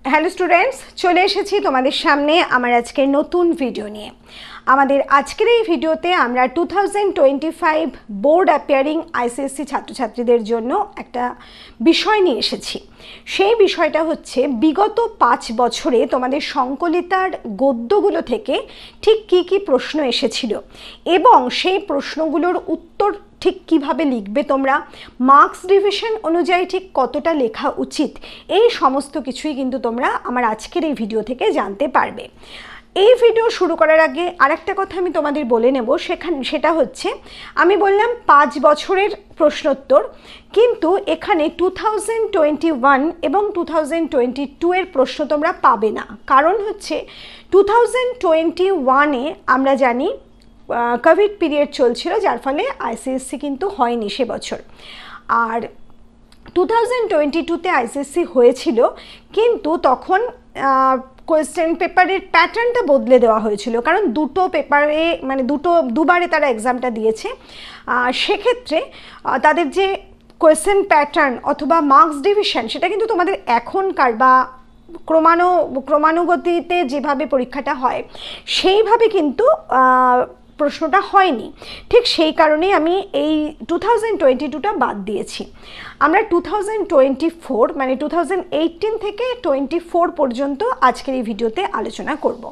Hello students, চলে এসেছি তোমাদের সামনে আমার আজকের নতুন ভিডিও নিয়ে। আমাদের আজকের এই ভিডিওতে আমরা 2025 বোর্ড অ্যাপিয়ারিং আইসিএসসি ছাত্রছাত্রীদের জন্য একটা বিষয় নিয়ে এসেছি। সেই বিষয়টা হচ্ছে বিগত 5 বছরে তোমাদের সংকলিতার গদ্যগুলো থেকে ঠিক কী প্রশ্ন এসেছিল এবং সেই প্রশ্নগুলোর উত্তর ঠিক কিভাবে লিখবে তোমরা, মার্কস ডিভিশন অনুযায়ী ঠিক কতটা লেখা উচিত, এই সমস্ত কিছুই কিন্তু তোমরা আমার আজকের এই ভিডিও থেকে জানতে পারবে। এই ভিডিও শুরু করার আগে আরেকটা কথা আমি তোমাদের বলে নেব, সেটা হচ্ছে আমি বললাম 5 বছরের প্রশ্নোত্তর, কিন্তু এখানে 2021 এবং 2022 এর প্রশ্ন তোমরা পাবে না। কারণ হচ্ছে 2021-এ আমরা জানি কোভিড পিরিয়ড চলছিল, যার ফলে আইসিএসসি কিন্তু হয়নি সে বছর। আর 2022-তে আইসিএসসি হয়েছিল, কিন্তু তখন কোয়েশ্চেন পেপারের প্যাটার্নটা বদলে দেওয়া হয়েছিল, কারণ দুটো পেপারে মানে দুবারে তারা এক্সামটা দিয়েছে। সেক্ষেত্রে তাদের যে কোয়েশ্চেন প্যাটার্ন অথবা মার্কস ডিভিশন সেটা কিন্তু তোমাদের এখনকার বা ক্রমানুগতিতে যেভাবে পরীক্ষাটা হয় সেইভাবে কিন্তু প্রশ্নটা হয়নি। ঠিক সেই কারণেই আমি এই 2022টা বাদ দিয়েছি। আমরা 2024 মানে 2018 থেকে 24 পর্যন্ত আজকের এই ভিডিওতে আলোচনা করব।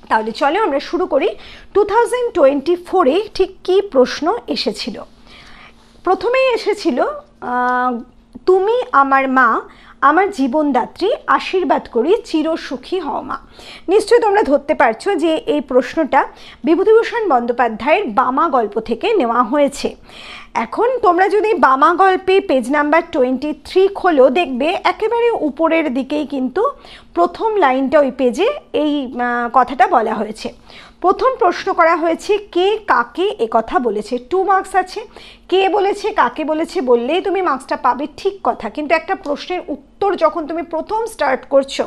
তাহলে চলো আমরা শুরু করি। 2024-এ ঠিক কী প্রশ্ন এসেছিল। প্রথমেই এসেছিল তুমি আমার মা, আমার জীবনদাত্রী, আশীর্বাদ করি চিরসুখী হও মা। নিশ্চয়ই তোমরা ধরতে পারছো যে এই প্রশ্নটা বিভূতিভূষণ বন্দ্যোপাধ্যায়ের বামা গল্প থেকে নেওয়া হয়েছে। এখন তোমরা যদি বামা গল্পে পেজ নাম্বার 23 খোলো, দেখবে একেবারে উপরের দিকেই কিন্তু প্রথম লাইনটা ওই পেজে এই কথাটা বলা হয়েছে। প্রথম প্রশ্ন করা হয়েছে কে কাকে এ কথা বলেছে। 2 মার্কস আছে। কে বলেছে কাকে বলেছে বললেই তুমি মার্কসটা পাবে, ঠিক কথা, কিন্তু একটা প্রশ্নের উত্তর যখন তুমি প্রথম স্টার্ট করছো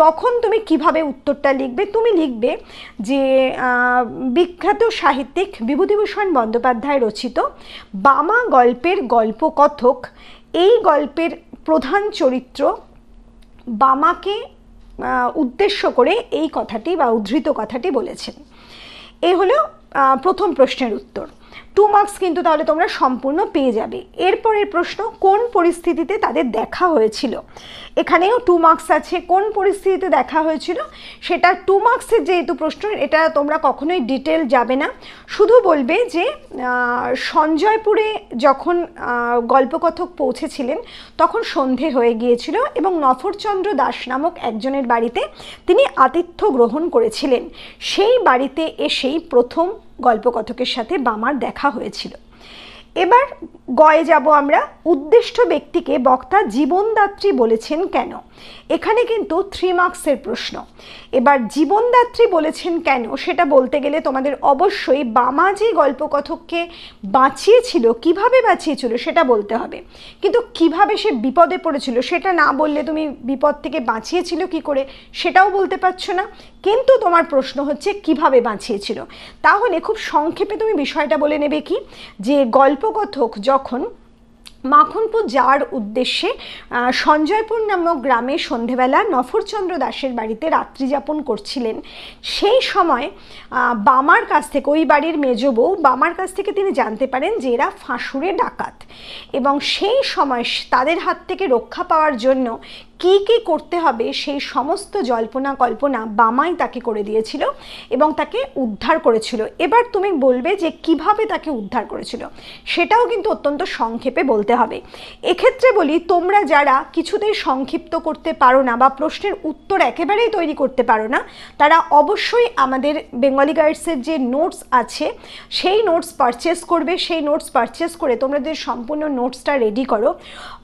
তখন তুমি কিভাবে উত্তরটা লিখবে? তুমি লিখবে যে বিখ্যাত সাহিত্যিক বিভূতিভূষণ বন্দ্যোপাধ্যায় রচিত বামা গল্পের গল্পকথক এই গল্পের প্রধান চরিত্র বামাকে উদ্দেশ্য করে এই কথাটি বা উদ্ধৃত কথাটি বলেছেন। এই হলো প্রথম প্রশ্নের উত্তর। 2 মার্কস কিন্তু তাহলে তোমরা সম্পূর্ণ পেয়ে যাবে। এরপরের প্রশ্ন কোন পরিস্থিতিতে তাদের দেখা হয়েছিল। এখানেও 2 মার্কস আছে। কোন পরিস্থিতিতে দেখা হয়েছিল সেটা 2 মার্কসের যেহেতু প্রশ্ন, এটা তোমরা কখনোই ডিটেল যাবে না, শুধু বলবে যে সঞ্জয়পুরে যখন গল্পকথক পৌঁছেছিলেন তখন সন্ধে হয়ে গিয়েছিল এবং নফরচন্দ্র দাস নামক একজনের বাড়িতে তিনি আতিথ্য গ্রহণ করেছিলেন। সেই বাড়িতে এসেই প্রথম গল্পকথকের সাথে বামার দেখা হয়েছিল। এবার গয়ে যাব আমরা। উদ্দিষ্ট ব্যক্তিকে বক্তা জীবনদাত্রী বলেছেন কেন। এখানে কিন্তু 3 মার্কসের প্রশ্ন। এবার জীবনদাত্রী বলেছেন কেন সেটা বলতে গেলে তোমাদের অবশ্যই বামা যে গল্পকথককে বাঁচিয়েছিল, কিভাবে বাঁচিয়েছিল সেটা বলতে হবে, কিন্তু কিভাবে সে বিপদে পড়েছিল সেটা না বললে তুমি বিপদ থেকে বাঁচিয়েছিল কি করে সেটাও বলতে পারছো না। কিন্তু তোমার প্রশ্ন হচ্ছে কিভাবে বাঁচিয়েছিল। তাহলে খুব সংক্ষেপে তুমি বিষয়টা বলে নেবে কি, যে গল্পকথক যখন মাখনপুর যাওয়ার উদ্দেশ্যে সঞ্জয়পুর নামক গ্রামে সন্ধেবেলা নফরচন্দ্র দাসের বাড়িতে রাত্রি যাপন করছিলেন, সেই সময় বামার কাছ থেকে, ওই বাড়ির মেজ বউ বামার কাছ থেকে তিনি জানতে পারেন যে এরা ফাঁসুরে ডাকাত, এবং সেই সময় তাদের হাত থেকে রক্ষা পাওয়ার জন্য কি কি করতে হবে সেই সমস্ত জল্পনা কল্পনা বামাই তাকে করে দিয়েছিল এবং তাকে উদ্ধার করেছিল। এবার তুমি বলবে যে কিভাবে তাকে উদ্ধার করেছিল, সেটাও কিন্তু অত্যন্ত সংক্ষেপে বলতে হবে। এক্ষেত্রে বলি, তোমরা যারা কিছুতেই সংক্ষিপ্ত করতে পারো না বা প্রশ্নের উত্তর একেবারেই তৈরি করতে পারো না, তারা অবশ্যই আমাদের বেঙ্গলি গাইডসের যে নোটস আছে সেই নোটস পারচেস করবে। সেই নোটস পারচেস করে তোমরা যদি সম্পূর্ণ নোটসটা রেডি করো,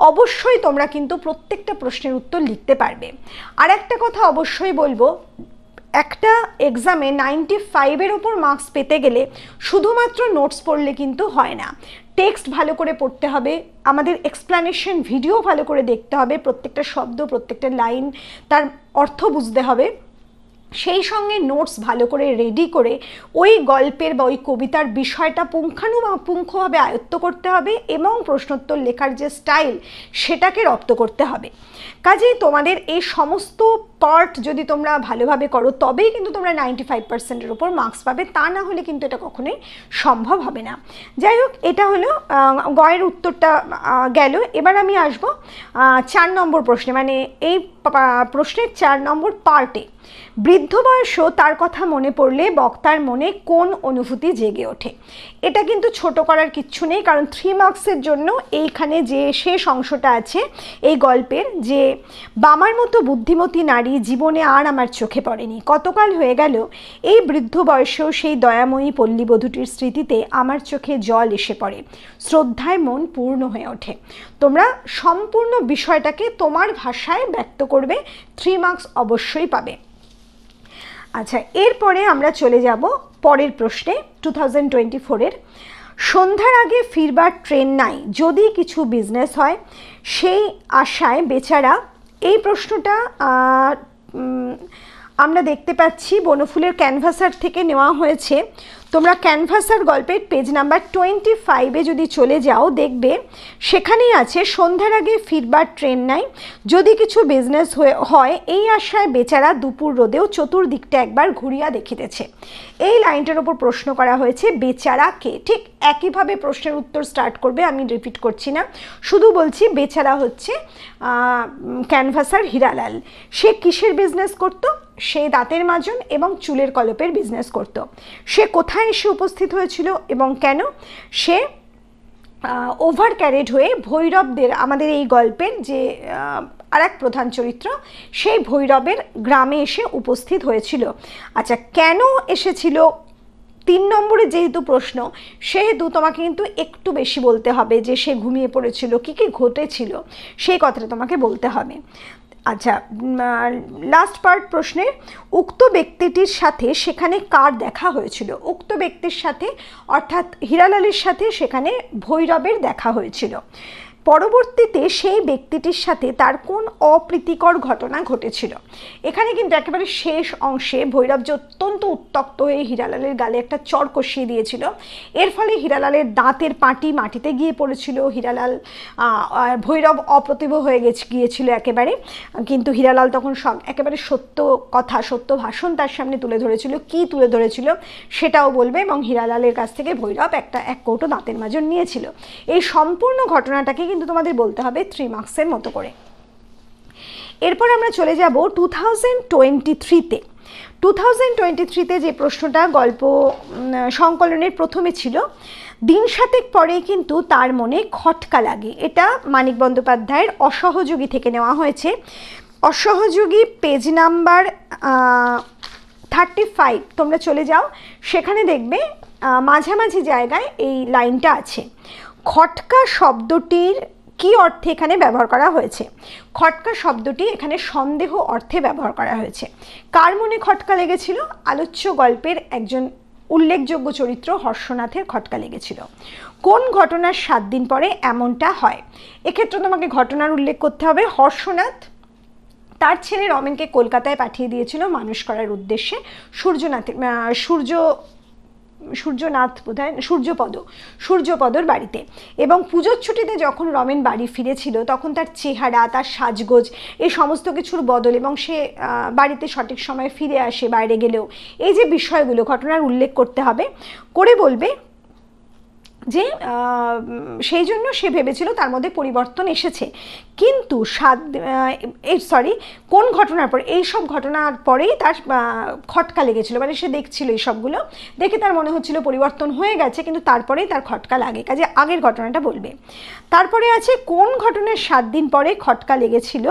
অবশ্যই তোমরা কিন্তু প্রত্যেকটা প্রশ্নের উত্তর লিখতে পারবে। আর একটা কথা অবশ্যই বলবো, একটা এক্সামে 95-এর ওপর মার্কস পেতে গেলে শুধুমাত্র নোটস পড়লে কিন্তু হয় না। টেক্সট ভালো করে পড়তে হবে, আমাদের এক্সপ্লানেশন ভিডিও ভালো করে দেখতে হবে, প্রত্যেকটা শব্দ প্রত্যেকটা লাইন তার অর্থ বুঝতে হবে, সেই সঙ্গে নোটস ভালো করে রেডি করে ওই গল্পের বা ওই কবিতার বিষয়টা পুঙ্খানুপুঙ্খভাবে আয়ত্ত করতে হবে এবং প্রশ্নোত্তর লেখার যে স্টাইল সেটাকে রপ্ত করতে হবে। কাজেই তোমাদের এই সমস্ত পার্ট যদি তোমরা ভালোভাবে করো তবেই কিন্তু তোমরা 95%-এর উপর মার্কস পাবে, তা না হলে কিন্তু এটা কখনোই সম্ভব হবে না। যাই হোক, এটা হলো গয়ের উত্তরটা গেল। এবার আমি আসব 4 নম্বর প্রশ্নে, মানে এই প্রশ্নের 4 নম্বর পার্টে। বৃদ্ধ বয়সও তার কথা মনে পড়লে বক্তার মনে কোন অনুভূতি জেগে ওঠে? এটা কিন্তু ছোট করার কিচ্ছু নেই, কারণ 3 মার্কসের জন্য এইখানে যে শেষ অংশটা আছে এই গল্পের, যে বামার মতো বুদ্ধিমতী নারী জীবনে আর আমার চোখে পড়েনি, কতকাল হয়ে গেল এই বৃদ্ধ বয়সেও সেই দয়াময়ী পল্লীবধূটির স্মৃতিতে আমার চোখে জল এসে পড়ে, শ্রদ্ধায় মন পূর্ণ হয়ে ওঠে। তোমরা সম্পূর্ণ বিষয়টাকে তোমার ভাষায় ব্যক্ত করবে, 3 মার্কস অবশ্যই পাবে। আচ্ছা, এরপরে আমরা চলে যাব পরের প্রশ্নে 2024-এর। সন্ধ্যার আগে ফিরবার ট্রেন নাই, যদি কিছু বিজনেস হয় সেই আশায় বেচারা। এই প্রশ্নটা আমরা দেখতে পাচ্ছি বনফুলের ক্যানভাসার থেকে নেওয়া হয়েছে। তোমরা ক্যানভাসার গল্পের পেজ নাম্বার 25-এ যদি চলে যাও দেখবে সেখানেই আছে সন্ধ্যার আগে ফিরবার ট্রেন নাই, যদি কিছু বিজনেস হয় এই আশায় বেচারা দুপুর রোদেও চতুর্দিকটা একবার ঘুরিয়া দেখিতেছে। এই লাইনটার ওপর প্রশ্ন করা হয়েছে, বেচারা কে? ঠিক একইভাবে প্রশ্নের উত্তর স্টার্ট করবে, আমি রিপিট করছি না, শুধু বলছি বেচারা হচ্ছে ক্যানভাসার হীরালাল। সে কিসের বিজনেস করত? সে দাঁতের মাজন এবং চুলের কলপের বিজনেস করত। সে কোথায় এসে উপস্থিত হয়েছিল এবং কেন? সে ওভার ক্যারেড হয়ে ভৈরবদের, আমাদের এই গল্পের যে আরেক প্রধান চরিত্র, সেই ভৈরবের গ্রামে এসে উপস্থিত হয়েছিল। আচ্ছা, কেন এসেছিল? 3 নম্বরে যেহেতু প্রশ্ন, সেহেতু তোমাকে কিন্তু একটু বেশি বলতে হবে যে সে ঘুমিয়ে পড়েছিল, কী কী ঘটেছিল সেই কথাটা তোমাকে বলতে হবে। আচ্ছা, লাস্ট পার্ট প্রশ্নের, উক্ত ব্যক্তিটির সাথে সেখানে কার দেখা হয়েছিল? উক্ত ব্যক্তির সাথে অর্থাৎ হীরালালের সাথে সেখানে ভৈরবের দেখা হয়েছিল। পরবর্তীতে সেই ব্যক্তিটির সাথে তার কোন অপ্রীতিকর ঘটনা ঘটেছিল? এখানে কিন্তু একেবারে শেষ অংশে ভৈরব যে অত্যন্ত উত্তক্ত হয়ে হীরালালের গালে একটা চড় কষিয়ে দিয়েছিল, এর ফলে হীরালালের দাঁতের পাটি মাটিতে গিয়ে পড়েছিল। ভৈরব অপ্রতিভ হয়ে গিয়েছিল একেবারে, কিন্তু হীরালাল তখন সব একেবারে সত্য কথা, সত্য ভাষণ তার সামনে তুলে ধরেছিল। কি তুলে ধরেছিল সেটাও বলবে, এবং হীরালালের কাছ থেকে ভৈরব এক কৌটো দাঁতের মাজন নিয়েছিল। এই সম্পূর্ণ ঘটনাটাকে কিন্তু তোমাদের বলতে হবে 3 মার্কসের মতো করে। এরপর আমরা চলে যাব 2023-তে। 2023-তে যে প্রশ্নটা গল্প সংকলনের প্রথমে ছিল, দিন 7 পরেই কিন্তু তার মনে খটকা লাগে। এটা মানিক বন্দ্যোপাধ্যায়ের অসহযোগী থেকে নেওয়া হয়েছে। অসহযোগী পেজ নাম্বার 35 তোমরা চলে যাও, সেখানে দেখবে মাঝামাঝি জায়গায় এই লাইনটা আছে। খটকা শব্দটির কি অর্থে এখানে ব্যবহার করা হয়েছে? খটকা শব্দটি এখানে সন্দেহ অর্থে ব্যবহার করা হয়েছে। কার মনে খটকা লেগেছিল? আলোচ্য গল্পের একজন উল্লেখযোগ্য চরিত্র হর্ষনাথের খটকা লেগেছিল। কোন ঘটনার 7 দিন পরে এমনটা হয়? এক্ষেত্রে তোমাকে ঘটনার উল্লেখ করতে হবে। হর্ষনাথ তার ছেলে রমেনকে কলকাতায় পাঠিয়ে দিয়েছিল মানুষ করার উদ্দেশ্যে সূর্যপদর বাড়িতে, এবং পুজোর ছুটিতে যখন রমেন বাড়ি ফিরেছিল তখন তার চেহারা, তার সাজগোজ, এই সমস্ত কিছুর বদল, এবং সে বাড়িতে সঠিক সময়ে ফিরে আসে বাইরে গেলেও, এই যে বিষয়গুলো ঘটনার উল্লেখ করতে হবে, করে বলবে যে সেই জন্য সে ভেবেছিল তার মধ্যে পরিবর্তন এসেছে, কিন্তু কোন ঘটনার পর, এই সব ঘটনার পরেই তার খটকা লেগেছিল, মানে সে দেখছিল এই সবগুলো দেখে তার মনে হচ্ছিল পরিবর্তন হয়ে গেছে, কিন্তু তারপরেই তার খটকা লাগে, কাজে আগের ঘটনাটা বলবে। তারপরে আছে কোন ঘটনার 7 দিন পরে খটকা লেগেছিল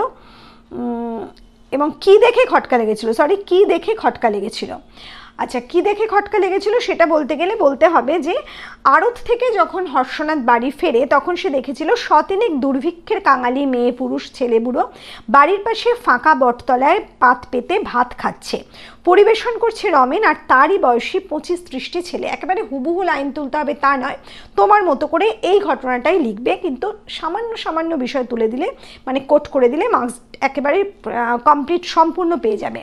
এবং কি দেখে খটকা লেগেছিল। আচ্ছা, কি দেখে খটকা লেগেছিল সেটা বলতে গেলে বলতে হবে যে আড়ত থেকে যখন হর্ষনাথ বাড়ি ফেরে তখন সে দেখেছিল 100 দুর্ভিক্ষের কাঙালি মেয়ে পুরুষ ছেলে বুড়ো বাড়ির পাশে ফাঁকা বটতলায় পাত পেতে ভাত খাচ্ছে। পরিবেশন করছে রমেন আর তারই বয়সী 25-30টি ছেলে। একেবারে হুবহু লাইন তুলতে হবে তা নয়, তোমার মতো করে এই ঘটনাটাই লিখবে, কিন্তু সামান্য সামান্য বিষয় তুলে দিলে মানে কোট করে দিলে মার্কস একেবারে কমপ্লিট সম্পূর্ণ পেয়ে যাবে।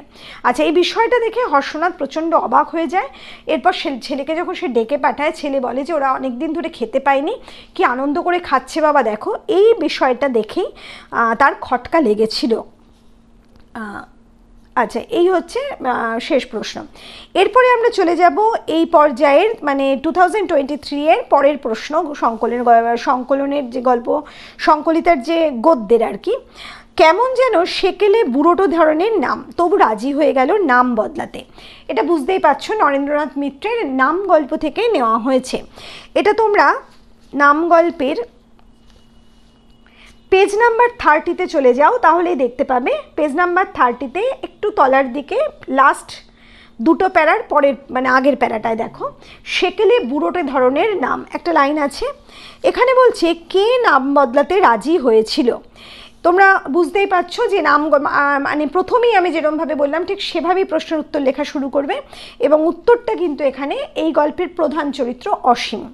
আচ্ছা, এই বিষয়টা দেখে হর্ষনাথ প্রচণ্ড অবাক হয়ে যায়। এরপর ছেলেকে যখন সে ডেকে পাঠায়, ছেলে বলে যে ওরা অনেক দিন ধরে খেতে পায়নি, কি আনন্দ করে খাচ্ছে বাবা দেখো। এই বিষয়টা দেখেই তার খটকা লেগেছিল। আচ্ছা, এই হচ্ছে শেষ প্রশ্ন। এরপরে আমরা চলে যাব এই পর্যায়ের মানে 2023 এর পরের প্রশ্ন, সংকলনের যে গল্প, সংকলিতার যে গদ্যের আর কি। কেমন যেন সেকেলে বুড়োটো ধরনের নাম, তবু রাজি হয়ে গেল নাম বদলাতে। এটা বুঝতেই পারছো নরেন্দ্রনাথ মিত্রের নাম গল্প থেকে নেওয়া হয়েছে। এটা তোমরা নাম গল্পের পেজ নাম্বার 30-তে চলে যাও, তাহলেই দেখতে পাবে। পেজ নাম্বার 30-তে একটু তলার দিকে লাস্ট দুটো প্যারার পরের মানে আগের প্যারাটায় দেখো, সেকেলে বুড়োটে ধরনের নাম একটা লাইন আছে। এখানে বলছে কে নাম বদলাতে রাজি হয়েছিল। তোমরা বুঝতেই পারছো যে নাম মানে প্রথমেই আমি যেরকমভাবে বললাম ঠিক সেভাবেই প্রশ্নের উত্তর লেখা শুরু করবে, এবং উত্তরটা কিন্তু এখানে এই গল্পের প্রধান চরিত্র অসীম।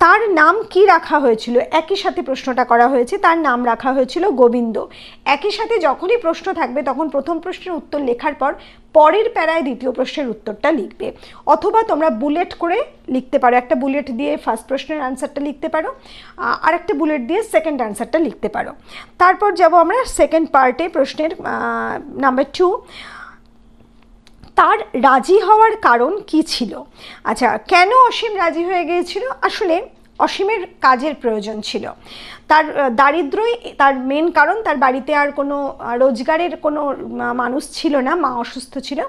তার নাম কি রাখা হয়েছিল, একই সাথে প্রশ্নটা করা হয়েছে, তার নাম রাখা হয়েছিল গোবিন্দ। একই সাথে যখনই প্রশ্ন থাকবে তখন প্রথম প্রশ্নের উত্তর লেখার পর পরের প্যারায় দ্বিতীয় প্রশ্নের উত্তরটা লিখবে, অথবা তোমরা বুলেট করে লিখতে পারো। একটা বুলেট দিয়ে ফার্স্ট প্রশ্নের আনসারটা লিখতে পারো, আর একটা বুলেট দিয়ে সেকেন্ড আনসারটা লিখতে পারো। তারপর যাব আমরা সেকেন্ড পার্টে, প্রশ্নের নাম্বার 2। তার রাজি হওয়ার কারণ কি ছিল? আচ্ছা, কেন অসীম রাজি হয়ে গিয়েছিল? আসলে অসীমের কাজের প্রয়োজন ছিল, তার দারিদ্র্যই তার মেন কারণ। তার বাড়িতে আর কোনো রোজগারের কোনো মানুষ ছিল না, মা অসুস্থ ছিল,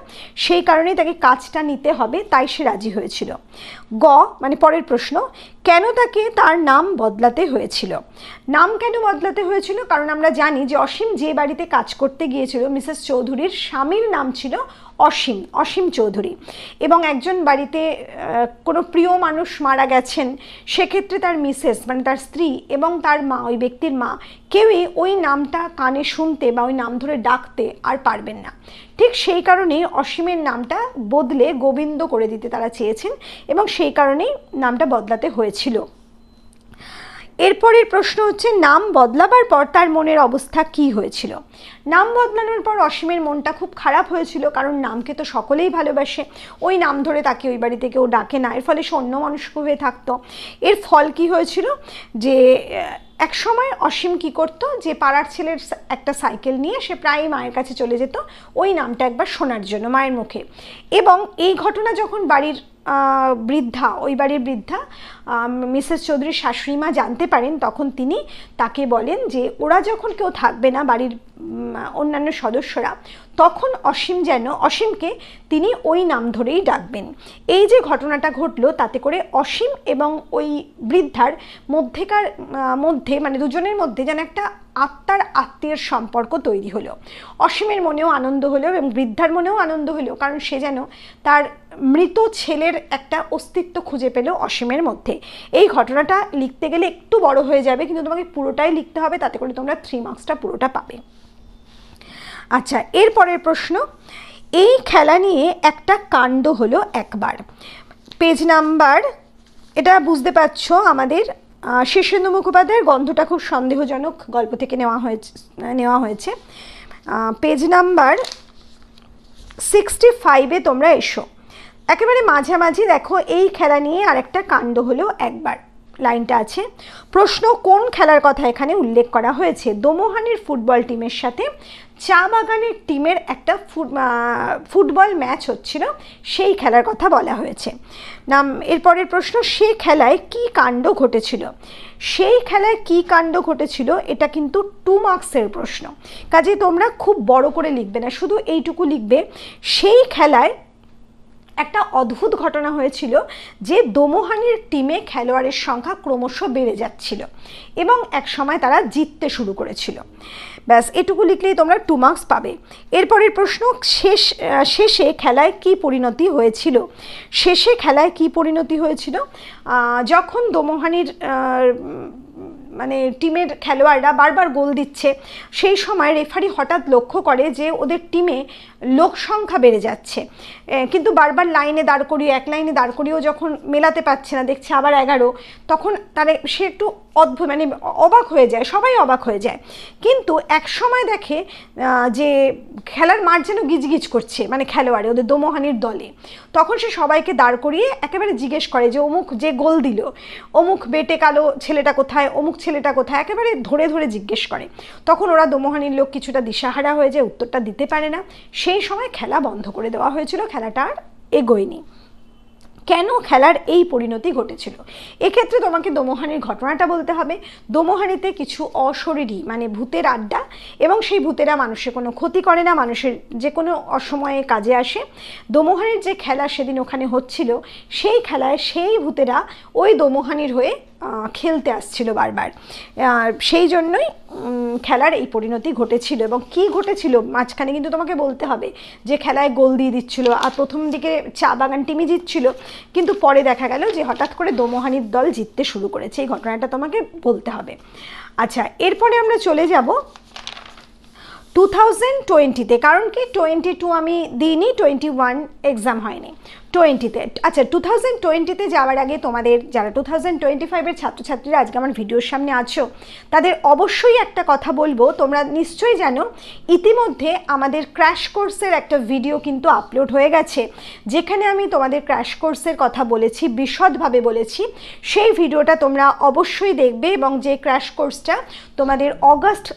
সেই কারণেই তাকে কাজটা নিতে হবে, তাই সে রাজি হয়েছিল। গ মানে পরের প্রশ্ন, কেন তাকে তার নাম বদলাতে হয়েছিল? নাম কেন বদলাতে হয়েছিল? কারণ আমরা জানি যে অসীম যে বাড়িতে কাজ করতে গিয়েছিল, মিসেস চৌধুরীর স্বামীর নাম ছিল অসীম চৌধুরী, এবং একজন বাড়িতে কোনো প্রিয় মানুষ মারা গেছেন, সেক্ষেত্রে তার মিসেস মানে তার স্ত্রী এবং তার মা, ওই ব্যক্তির মা, কেউই ওই নামটা কানে শুনতে বা ওই নাম ধরে ডাকতে আর পারবেন না। ঠিক সেই কারণেই অসীমের নামটা বদলে গোবিন্দ করে দিতে তারা চেয়েছেন, এবং সেই কারণেই নামটা বদলাতে হয়েছিল। এরপরের প্রশ্ন হচ্ছে নাম বদলাবার পর তার মনের অবস্থা কি হয়েছিল? নাম বদলানোর পর অসীমের মনটা খুব খারাপ হয়েছিল, কারণ নামকে তো সকলেই ভালোবাসে, ওই নাম ধরে তাকে ওই বাড়িতে কেউ ডাকে না, এর ফলে সে অন্যমনস্ক হয়ে থাকতো। এর ফল কি হয়েছিল যে এক সময় অসীম কি করতো, যে পাড়ার ছেলের একটা সাইকেল নিয়ে সে প্রায় মায়ের কাছে চলে যেত ওই নামটা একবার শোনার জন্য মায়ের মুখে। এবং এই ঘটনা যখন বাড়ির বৃদ্ধা, ওই বাড়ির বৃদ্ধা মিসেস চৌধুরীর শাশুড়ি মা জানতে পারেন, তখন তিনি তাকে বলেন যে ওরা যখন কেউ থাকবে না, বাড়ির অন্যান্য সদস্যরা, তখন অসীমকে তিনি ওই নাম ধরেই ডাকবেন। এই যে ঘটনাটা ঘটলো, তাতে করে অসীম এবং ওই বৃদ্ধার মধ্যে মানে দুজনের মধ্যে যেন একটা আত্মীয়ের সম্পর্ক তৈরি হলো। অসীমের মনেও আনন্দ হলো এবং বৃদ্ধার মনেও আনন্দ হলো, কারণ সে যেন তার মৃত ছেলের একটা অস্তিত্ব খুঁজে পেল অসীমের মধ্যে। এই ঘটনাটা লিখতে গেলে একটু বড় হয়ে যাবে, কিন্তু তোমাকে পুরোটাই লিখতে হবে, তাতে করে তোমরা 3 মার্কসটা পুরোটা পাবে। আচ্ছা, এরপরের প্রশ্ন, এই খেলা নিয়ে একটা কাণ্ড হলো একবার। পেজ নাম্বার, এটা বুঝতে পারছো আমাদের শীর্ষেন্দু মুখোপাধ্যায়ের গন্ধটা খুব সন্দেহজনক গল্প থেকে নেওয়া হয়েছে। পেজ নাম্বার 65-এ তোমরা এসো, একেবারে মাঝামাঝি দেখো, এই খেলা নিয়ে আরেকটা কাণ্ড হলো একবার লাইনটা আছে। প্রশ্ন, কোন খেলার কথা এখানে উল্লেখ করা হয়েছে? দোমোহানির ফুটবল টিমের সাথে চা বাগানের টিমের একটা ফুটবল ম্যাচ হচ্ছিল, সেই খেলার কথা বলা হয়েছে। এরপরের প্রশ্ন, সেই খেলায় কি কাণ্ড ঘটেছিল? সেই খেলায় কি কাণ্ড ঘটেছিল, এটা কিন্তু 2 মার্কসের প্রশ্ন, কাজে তোমরা খুব বড় করে লিখবে না, শুধু এইটুকু লিখবে, সেই খেলায় একটা অদ্ভুত ঘটনা হয়েছিল যে দোমোহানির টিমে খেলোয়াড়ের সংখ্যা ক্রমশ বেড়ে যাচ্ছিল এবং এক সময় তারা জিততে শুরু করেছিল। ব্যাস এটুকু লিখলেই তোমরা 2 মার্কস পাবে। এরপরের প্রশ্ন, শেষে খেলায় কি পরিণতি হয়েছিল? শেষে খেলায় কি পরিণতি হয়েছিল? যখন দোমোহানির মানে টিমের খেলোয়াড়রা বারবার গোল দিচ্ছে, সেই সময় রেফারি হঠাৎ লক্ষ্য করে যে ওদের টিমে লোক সংখ্যা বেড়ে যাচ্ছে, কিন্তু বারবার লাইনে দাঁড় করিয়ে এক লাইনে দাঁড় করিয়েও যখন মেলাতে পারছে না, দেখছে আবার 11, তখন তারা সে একটু অদ্ভুত মানে অবাক হয়ে যায়, সবাই অবাক হয়ে যায়। কিন্তু এক সময় দেখে যে খেলার মাঠ যেন গিজগিজ করছে, মানে খেলোয়াড়ে ওদের দোমোহানির দলে। তখন সে সবাইকে দাঁড় করিয়ে একেবারে জিজ্ঞেস করে যে অমুক যে গোল দিল, অমুক বেটে কালো ছেলেটা কোথায়, অমুক ছেলেটা কোথায়, একেবারে ধরে ধরে জিজ্ঞেস করে। তখন ওরা দোমোহানির লোক কিছুটা দিশাহারা হয়ে যায়, উত্তরটা দিতে পারে না। সেই সময় খেলা বন্ধ করে দেওয়া হয়েছিল, খেলাটা আর এগোয়নি। কেন খেলার এই পরিণতি ঘটেছিল? এক্ষেত্রে তোমাকে দোমোহানির ঘটনাটা বলতে হবে। দোমোহানিতে কিছু অশরীরী মানে ভূতের আড্ডা, এবং সেই ভূতেরা মানুষের কোনো ক্ষতি করে না, মানুষের যে কোনো অসময়ে কাজে আসে। দোমোহানির যে খেলা সেদিন ওখানে হচ্ছিল, সেই খেলায় সেই ভূতেরা ওই দোমোহানির হয়ে খেলতে আসছিল বারবার, সেই জন্যই খেলার এই পরিণতি ঘটেছিল। এবং কি ঘটেছিল মাঝখানে কিন্তু তোমাকে বলতে হবে যে খেলায় গোল দিয়ে দিচ্ছিল, আর প্রথম দিকে চা বাগান টিমই জিতছিল, কিন্তু পরে দেখা গেল যে হঠাৎ করে দোমোহানির দল জিততে শুরু করেছে। এই ঘটনাটা তোমাকে বলতে হবে। আচ্ছা, এরপরে আমরা চলে যাব 2020-তে, কারণ কি 22 আমি দিইনি, 21 এক্সাম হয়নি, 20-তে। আচ্ছা, 2020-তে যাওয়ার আগে তোমাদের যারা 2025-এর ছাত্রছাত্রীরা আজকে আমার ভিডিওর সামনে আছো, তাদের অবশ্যই একটা কথা বলবো। তোমরা নিশ্চয়ই জানো ইতিমধ্যে আমাদের ক্র্যাশ কোর্সের একটা ভিডিও কিন্তু আপলোড হয়ে গেছে, যেখানে আমি তোমাদের ক্র্যাশ কোর্সের কথা বলেছি, বিশদভাবে বলেছি। সেই ভিডিওটা তোমরা অবশ্যই দেখবে, এবং যে ক্র্যাশ কোর্সটা তোমাদের অগাস্ট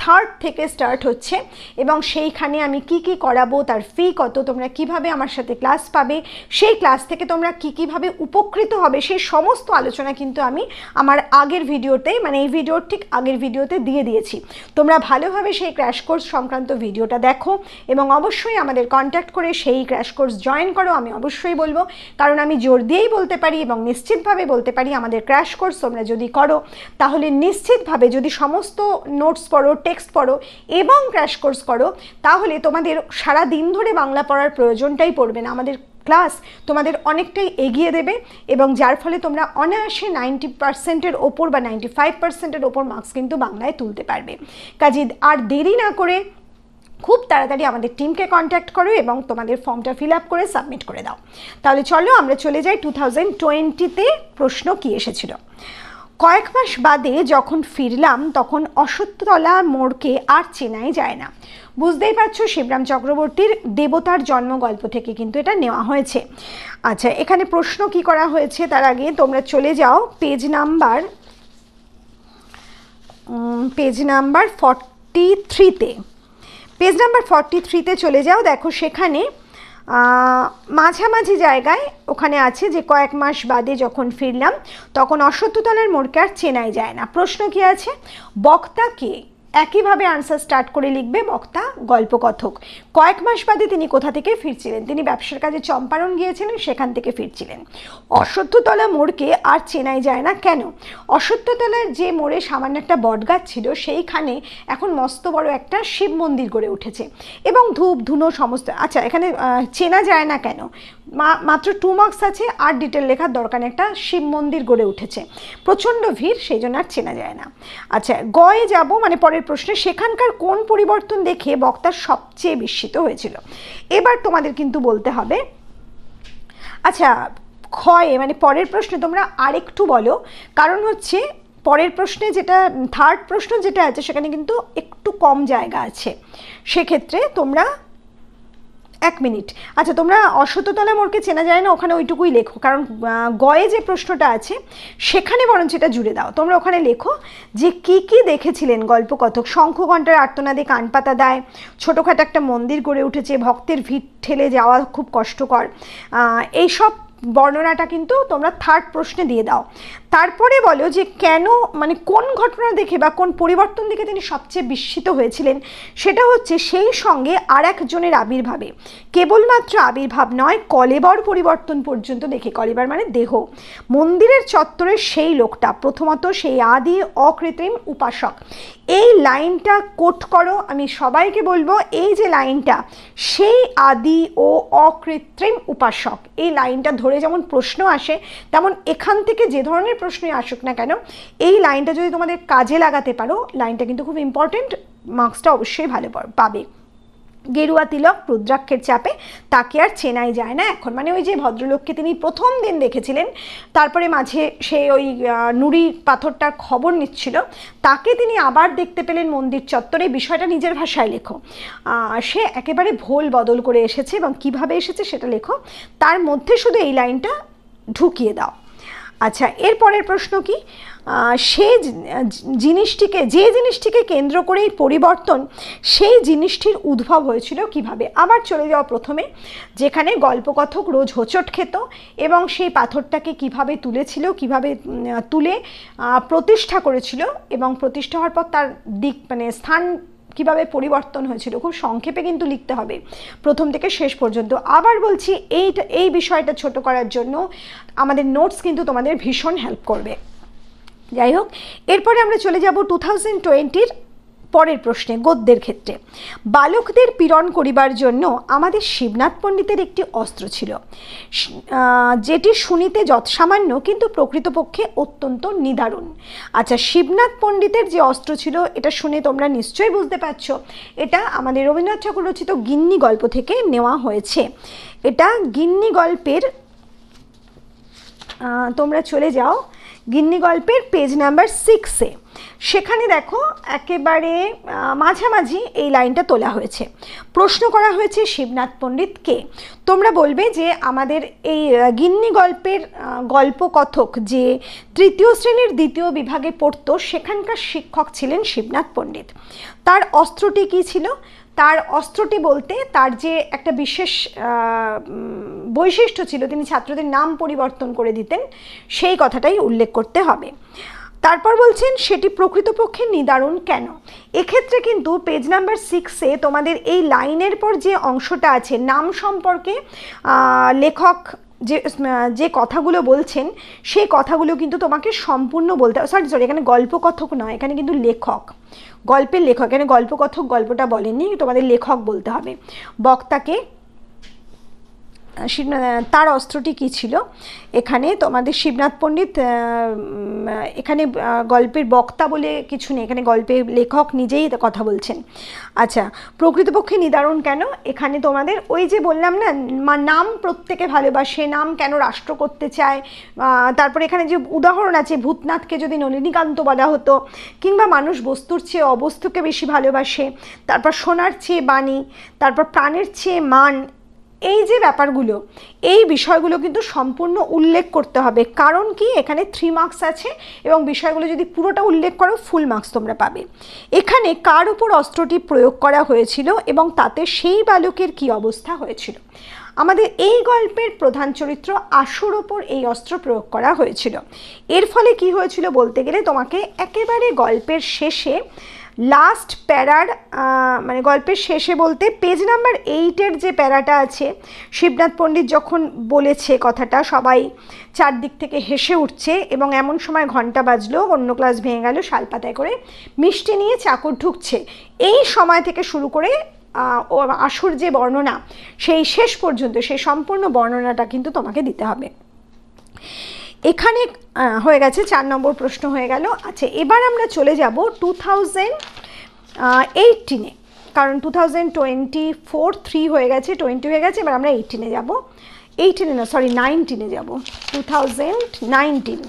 3rd থেকে স্টার্ট হচ্ছে, এবং সেইখানে আমি কি কি করাবো, তার ফি কত, তোমরা কিভাবে আমার সাথে ক্লাস পাবে, সেই ক্লাস থেকে তোমরা কিভাবে উপকৃত হবে, সেই সমস্ত আলোচনা কিন্তু আমি আমার আগের ভিডিওতে, মানে এই ভিডিওর ঠিক আগের ভিডিওতে দিয়ে দিয়েছি। তোমরা ভালোভাবে সেই ক্র্যাশ কোর্স সংক্রান্ত ভিডিওটা দেখো, এবং অবশ্যই আমাদের কন্ট্যাক্ট করে সেই ক্র্যাশ কোর্স জয়েন করো। আমি অবশ্যই বলবো, কারণ আমি জোর দিয়েই বলতে পারি এবং নিশ্চিতভাবে বলতে পারি, আমাদের ক্র্যাশ কোর্স তোমরা যদি করো, তাহলে নিশ্চিতভাবে যদি সমস্ত নোটস পড়ো, টেক্সট পড়ো এবং ক্র্যাশ কোর্স করো, তাহলে তোমাদের সারা দিন ধরে বাংলা পড়ার প্রয়োজনটাই পড়বে না। আমাদের ক্লাস তোমাদের অনেকটাই এগিয়ে দেবে, এবং যার ফলে তোমরা অনায়াসে 90%-এর ওপর বা 95%-এর ওপর মার্কস কিন্তু বাংলায় তুলতে পারবে। কাজে আর দেরি না করে খুব তাড়াতাড়ি আমাদের টিমকে কন্ট্যাক্ট করো এবং তোমাদের ফর্মটা ফিল আপ করে সাবমিট করে দাও। তাহলে চলো আমরা চলে যাই 2020-তে প্রশ্ন কি এসেছিল। কয়েক মাস বাদে যখন ফিরলাম তখন অশ্বত্থতলা মোড়কে আর চেনাই যায় না। বুঝতেই পারছো শিবরাম চক্রবর্তীর দেবতার জন্ম গল্প থেকে কিন্তু এটা নেওয়া হয়েছে। আচ্ছা, এখানে প্রশ্ন কি করা হয়েছে তার আগে তোমরা চলে যাও পেজ নাম্বার 43-তে। পেজ নাম্বার 43-তে চলে যাও, দেখো সেখানে মাঝামাঝি জায়গায় ওখানে আছে যে কয়েক মাস বাদে যখন ফিরলাম তখন অশ্বত্থতলার মোড়কে আর চেনাই যায় না। প্রশ্ন কি আছে? বক্তা কে? একইভাবে আনসার স্টার্ট করে লিখবে বক্তা গল্পকথক। কয়েক মাস বাদে তিনি কোথা থেকে ফিরছিলেন? তিনি ব্যবসার কাজে চম্পারণ গিয়েছিলেন, সেখান থেকে ফিরছিলেন। অশ্বত্থতলা মোড়কে আর চেনাই যায় না কেন? অশ্বত্থতলার যে মোড়ে সামান্য একটা বটগাছ ছিল, সেইখানে এখন মস্ত বড় একটা শিব মন্দির গড়ে উঠেছে এবং ধূপ ধুনো সমস্ত। আচ্ছা, এখানে চেনা যায় না কেন? মাত্র 2 মার্কস আছে, আর ডিটেল লেখার দরকার নেই। একটা শিব মন্দির গড়ে উঠেছে, প্রচণ্ড ভিড়, সেই জন্য আর চেনা যায় না। আচ্ছা, গয়ে যাব, মানে পরের প্রশ্নে, সেখানকার কোন পরিবর্তন দেখে বক্তা সবচেয়ে বিস্মিত হয়েছিল? এবার তোমাদের কিন্তু বলতে হবে। আচ্ছা, ক্ষয়ে মানে পরের প্রশ্নে তোমরা আরেকটু বলো, কারণ হচ্ছে পরের প্রশ্নে যেটা 3rd প্রশ্ন যেটা আছে সেখানে কিন্তু একটু কম জায়গা আছে, সেক্ষেত্রে তোমরা 1 মিনিট। আচ্ছা, তোমরা অশ্বত্থতলা মোড়কে চেনা যায় না ওখানে ওইটুকুই লেখো, কারণ গয়ে যে প্রশ্নটা আছে সেখানে বরঞ্চ এটা জুড়ে দাও। তোমরা ওখানে লেখো যে কি কি দেখেছিলেন গল্পকথক। শঙ্খ ঘণ্টার আর্তনাদে কান পাতা দেয়, ছোটোখাটো একটা মন্দির গড়ে উঠেছে, ভক্তের ভিড় ঠেলে যাওয়া খুব কষ্টকর, এইসব বর্ণনাটা কিন্তু তোমরা 3rd প্রশ্নে দিয়ে দাও। তারপরে বলো যে কেন, মানে কোন ঘটনা দেখে বা কোন পরিবর্তন দেখে তিনি সবচেয়ে বিস্মিত হয়েছিলেন। সেটা হচ্ছে সেই সঙ্গে আর একজনের আবির্ভাবে, কেবলমাত্র আবির্ভাব নয়, কলেবর পরিবর্তন পর্যন্ত দেখে। কলেবর মানে দেহ। মন্দিরের চত্বরের সেই লোকটা, প্রথমত সেই আদি অকৃত্রিম উপাসক, এই লাইনটা কোট করো। আমি সবাইকে বলবো এই যে লাইনটা, সেই আদি ও অকৃত্রিম উপাসক, এই লাইনটা ধরে যেমন প্রশ্ন আসে তেমন এখান থেকে যে ধরনের প্রশ্নই আসুক না কেন, এই লাইনটা যদি তোমাদের কাজে লাগাতে পারো, লাইনটা কিন্তু খুব ইম্পর্টেন্ট, মার্কসটা অবশ্যই ভালো পাবে। গেরুয়া তিলক রুদ্রাক্ষের চাপে তাকে আর চেনাই যায় না এখন, মানে ওই যে ভদ্রলোককে তিনি প্রথম দিন দেখেছিলেন, তারপরে মাঝে সে ওই নুড়ি পাথরটার খবর নিচ্ছিল, তাকে তিনি আবার দেখতে পেলেন মন্দির চত্বরে। বিষয়টা নিজের ভাষায় লেখো, সে একেবারে ভোল বদল করে এসেছে এবং কিভাবে এসেছে সেটা লেখো, তার মধ্যে শুধু এই লাইনটা ঢুকিয়ে দাও। আচ্ছা, এরপরের প্রশ্ন কি, সে জিনিসটিকে কেন্দ্র করেই পরিবর্তন, সেই জিনিসটির উদ্ভব হয়েছিল কিভাবে। আবার চলে যাওয়া প্রথমে, যেখানে গল্পকথক রোজ হোঁচট খেত এবং সেই পাথরটাকে কিভাবে তুলেছিল, কিভাবে তুলে প্রতিষ্ঠা করেছিল এবং প্রতিষ্ঠা হওয়ার পর তার দিক মানে স্থান কিভাবে পরিবর্তন হয়েছিল, খুব সংক্ষেপে কিন্তু লিখতে হবে প্রথম থেকে শেষ পর্যন্ত। আবার বলছি, এই বিষয়টা ছোট করার জন্য আমাদের নোটস কিন্তু তোমাদের ভীষণ হেল্প করবে। যাই হোক, এরপরে আমরা চলে যাব 2020-র পরের প্রশ্নে, গদ্যের ক্ষেত্রে। বালকদের পীড়ন করিবার জন্য আমাদের শিবনাথ পণ্ডিতের একটি অস্ত্র ছিল, যেটি শুনিতে যৎসামান্য কিন্তু প্রকৃতপক্ষে অত্যন্ত নিদারুণ। আচ্ছা, শিবনাথ পণ্ডিতের যে অস্ত্র ছিল, এটা শুনে তোমরা নিশ্চয়ই বুঝতে পারছো, এটা আমাদের রবীন্দ্রনাথ ঠাকুর রচিত গিন্নি গল্প থেকে নেওয়া হয়েছে। এটা গিন্নি গল্পের, তোমরা চলে যাও গিন্নি গল্পের পেজ নাম্বার 6-এ, সেখানে দেখো একেবারে মাঝামাঝি এই লাইনটা তোলা হয়েছে। প্রশ্ন করা হয়েছে শিবনাথ পণ্ডিতকে। তোমরা বলবে যে আমাদের এই গিন্নি গল্পের গল্পকথক যে 3য় শ্রেণীর 2য় বিভাগে পড়তো, সেখানকার শিক্ষক ছিলেন শিবনাথ পণ্ডিত। তার অস্ত্রটি কী ছিল? তার অস্ত্রটি বলতে তার যে একটা বিশেষ বৈশিষ্ট্য ছিল, তিনি ছাত্রদের নাম পরিবর্তন করে দিতেন, সেই কথাটাই উল্লেখ করতে হবে। তারপর বলছেন সেটি প্রকৃতপক্ষে নিদারুণ কেন। এক্ষেত্রে কিন্তু পেজ নাম্বার 6-এ তোমাদের এই লাইনের পর যে অংশটা আছে, নাম সম্পর্কে লেখক যে কথাগুলো বলছেন, সেই কথাগুলো কিন্তু তোমাকে সম্পূর্ণ বলতে হবে। সরি, এখানে গল্পকথক নয়, এখানে কিন্তু লেখক, গল্পের লেখক। এখানে গল্পকথক গল্পটা বলেননি, তোমাদের লেখক বলতে হবে। বক্তাকে, তার অস্ত্রটি কী ছিল, এখানে তোমাদের শিবনাথ পণ্ডিত, এখানে গল্পের বক্তা বলে কিছু নেই, এখানে গল্পের লেখক নিজেই কথা বলছেন। আচ্ছা, প্রকৃতপক্ষে নিদারুণ কেন, এখানে তোমাদের ওই যে বললাম না, নাম প্রত্যেকে ভালোবাসে, নাম কেন রাষ্ট্র করতে চায়, তারপরে এখানে যে উদাহরণ আছে, ভূতনাথকে যদি নলিনীকান্ত বলা হতো, কিংবা মানুষ বস্তুর চেয়ে অবস্তুকে বেশি ভালোবাসে, তারপর সোনার চেয়ে বাণী, তারপর প্রাণের চেয়ে মান, এই যে ব্যাপারগুলো, এই বিষয়গুলো কিন্তু সম্পূর্ণ উল্লেখ করতে হবে। কারণ কি, এখানে 3 মার্কস আছে এবং বিষয়গুলো যদি পুরোটা উল্লেখ করো ফুল মার্কস তোমরা পাবে। এখানে কার উপর অস্ত্রটি প্রয়োগ করা হয়েছিল এবং তাতে সেই বালকের কি অবস্থা হয়েছিল। আমাদের এই গল্পের প্রধান চরিত্র আশুর ওপর এই অস্ত্র প্রয়োগ করা হয়েছিল। এর ফলে কি হয়েছিল বলতে গেলে, তোমাকে একেবারে গল্পের শেষে লাস্ট প্যারার, মানে গল্পের শেষে বলতে পেজ নাম্বার 8-এর যে প্যারাটা আছে, শিবনাথ পণ্ডিত যখন বলেছে কথাটা, সবাই চারদিক থেকে হেসে উঠছে এবং এমন সময় ঘন্টা বাজলো, অন্য ক্লাস ভেঙে গেল, শালপাতায় করে মিষ্টি নিয়ে চাকর ঢুকছে, এই সময় থেকে শুরু করে আশুর যে বর্ণনা, সেই শেষ পর্যন্ত সেই সম্পূর্ণ বর্ণনাটা কিন্তু তোমাকে দিতে হবে। এখানে হয়ে গেছে 4 নম্বর প্রশ্ন হয়ে গেল। আচ্ছা, এবার আমরা চলে যাব 2018-এ, কারণ 2024-3 হয়ে গেছে, 20 হয়ে গেছে, এবার আমরা 18-এ যাব, 18-এ না, সরি 19-এ যাব, 2019।